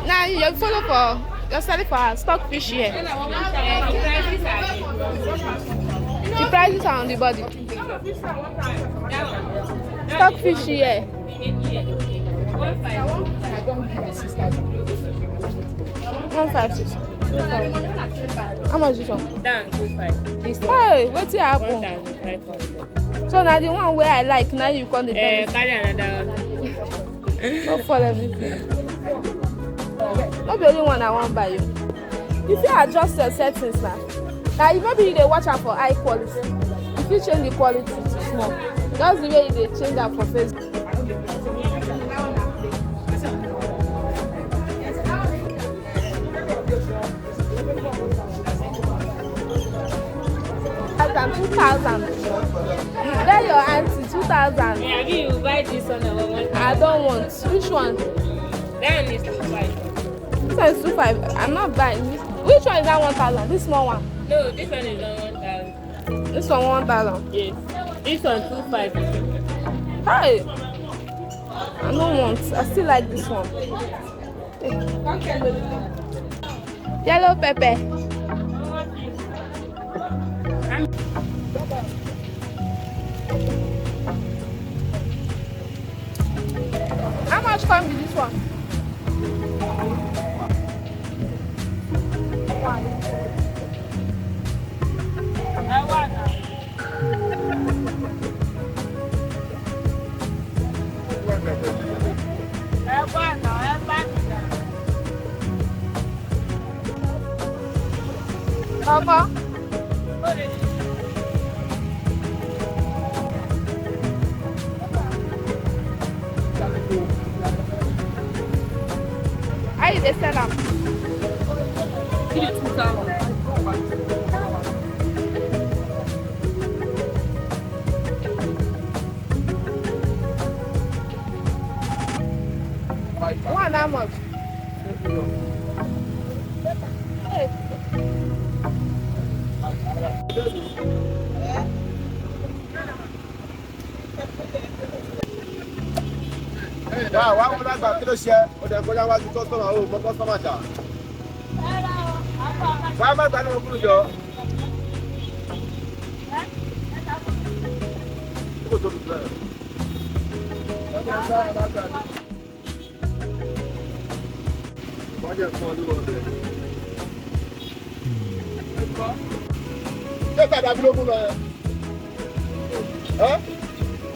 Now you follow for you're selling for her stockfish here. The prices are on the body. Stockfish here. 156. How much is this one? Down 25. This one. Hey, what's it happen? 1,500. So now the one where I like, now you come the Carry another one. don't follow me. Not the only one I want buy you. If you adjust your settings now, maybe you dey watch out for high quality. If you change the quality to small, that's the way they change that for Facebook. And 2,000. There your auntie 2,000. Yeah, you buy this one or one? I don't want. Which one? That one is 2,500. This one is 2,500. I'm not buying this. Which one is that 1,000? This small one. No, this one is on 1,000. This one 1,000. Yes. This one 2,500. Hi. I don't want. I still like this one. Yellow pepper. How much come with this one? Papa. How you dey sell am? 2,000. One how much? Hey. Wá wọ́n lágbà kí ló ṣe ọ̀dẹ̀ kọjá wájú kọ́sọ́mà ó mọ kọ́sọ́mà jà. Wá má gbà ní wọn kúrò jọ. Kó tó dùn bẹ́ẹ̀. Wọ́n jẹ́ fún ọdún ọ̀dẹ̀. Ṣé tàdá bí ló mú lọ ẹ?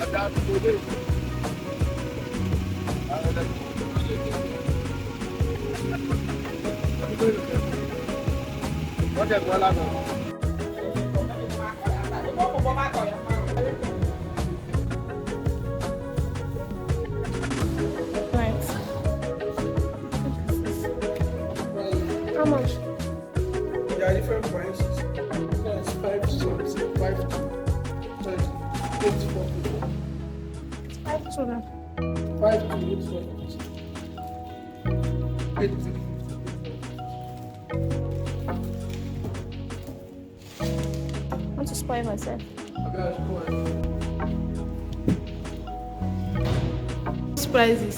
Àdá tó lé. Wọ́n jẹ́ fún ọlágbọ̀n. Right. How much? There are different prices. There's 5 cents, 5 to 20, 8 for people. 5 to them. 5 to 8 for people. 8 to 50. I want to spoil myself. Surprises.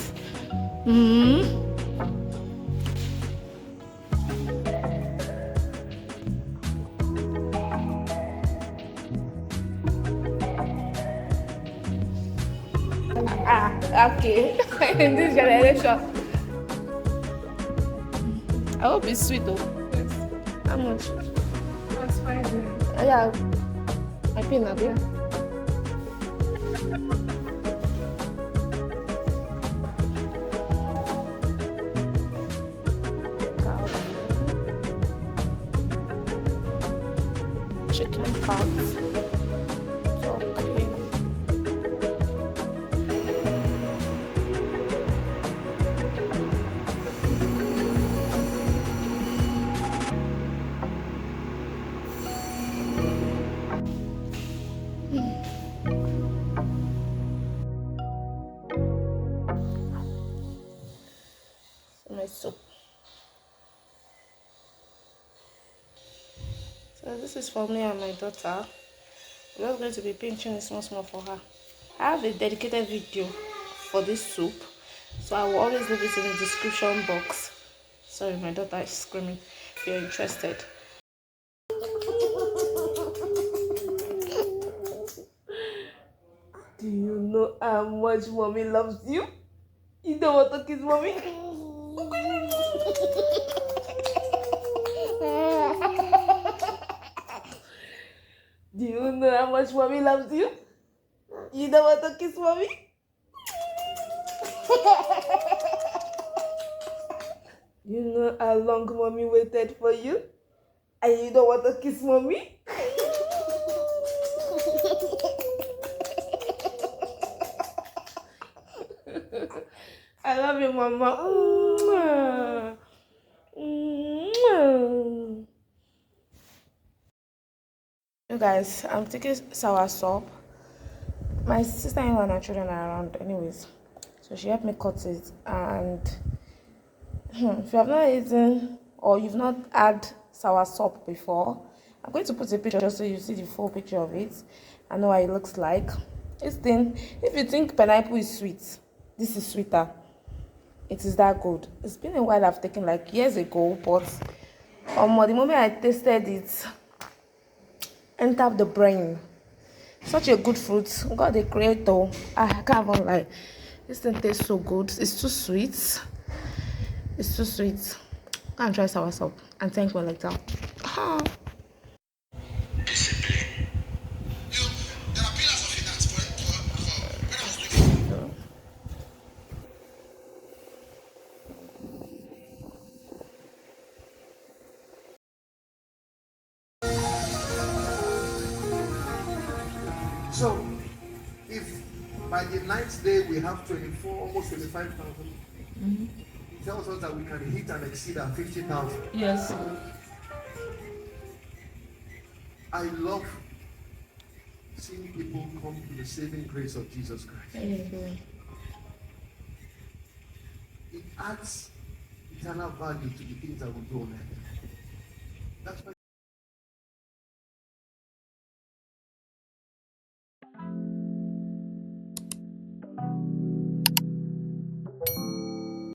Okay. In this generation. I hope it's sweet though. Yes. How much? That's fine. Yeah. My peanut, yeah. Chicken parts. Okay. My soup. So this is for me and my daughter. We're just going to be pinching it small for her. I have a dedicated video for this soup, so I will always leave it in the description box Sorry, my daughter is screaming. If you're interested. Do you know how much mommy loves you? You don't want to kiss mommy? Do you know how much mommy loves you? You don't want to kiss mommy? You know how long mommy waited for you? And you don't want to kiss mommy? I love you, mama. You guys, I'm taking sour soup. My sister-in-law and her children are around anyways, so she helped me cut it. And if you have not eaten or you've not had sour soup before, I'm going to put a picture so you see the full picture of it and know what it looks like. This thing, if you think pineapple is sweet, this is sweeter. It is that good. It's been a while. I've taken like years ago, but the moment I tasted it, entered the brain. Such a good fruit. God the creator. I can't even lie. This thing tastes so good. It's too sweet. It's too sweet. Go and try sour soup and thank me later. So, if by the ninth day we have 24, almost 25,000, it tells us that we can hit and exceed our 50,000. Yes. I love seeing people come to the saving grace of Jesus Christ. Amen. It adds eternal value to the things that we do on earth. That's why